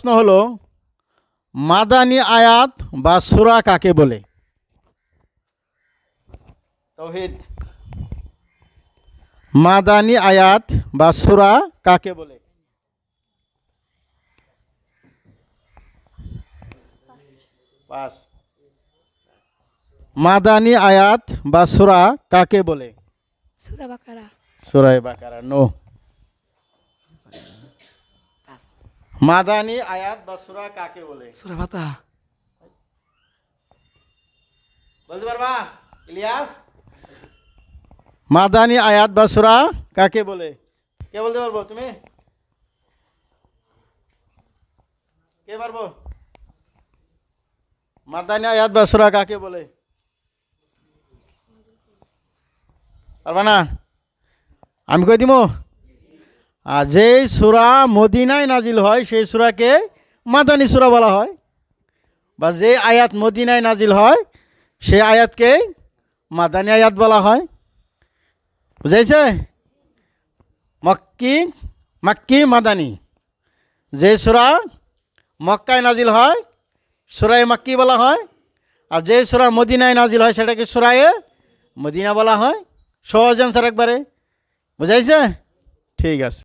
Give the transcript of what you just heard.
প্রশ্ন হলো মাদানী আয়াত বা সূরা কাকে বলে? তাওহীদ। মাদানী আয়াত বা সূরা কাকে বলে? পাস। মাদানী আয়াত বা সূরা কাকে বলে? সূরা বাকারা। সূরা বাকারা। নো। মাদানী আয়াত বা সূরা কাকে বলে? সূরা ফাতিহা। বলতে পারবা ইলিয়াস? মাদানী আয়াত বা সূরা কাকে বলে? কে বলতে পারবো? তুমি কে পারবো? মাদানী আয়াত বা সূরা কাকে বলে? পারবা না? আমি কই দিমু। আর যেই সূরা মদিনায় নাজিল হয় সেই সূরাকে মাদানী সূরা বলা হয়, বা যে আয়াত মদিনায় নাজিল হয় সেই আয়াতকে মাদানী আয়াত বলা হয়। বুঝাইছে? মক্কি, মাক্কি, মাদানী। যে সূরা মক্কায় নাজিল হয় সূরায়ে মাক্কি বলা হয়, আর যে সূরা মদিনায় নাজিল হয় সেটাকে সূরায়ে মদিনা বলা হয়। সহজ অ্যান্সার একবারে। বুঝাইছে? ঠিক আছে।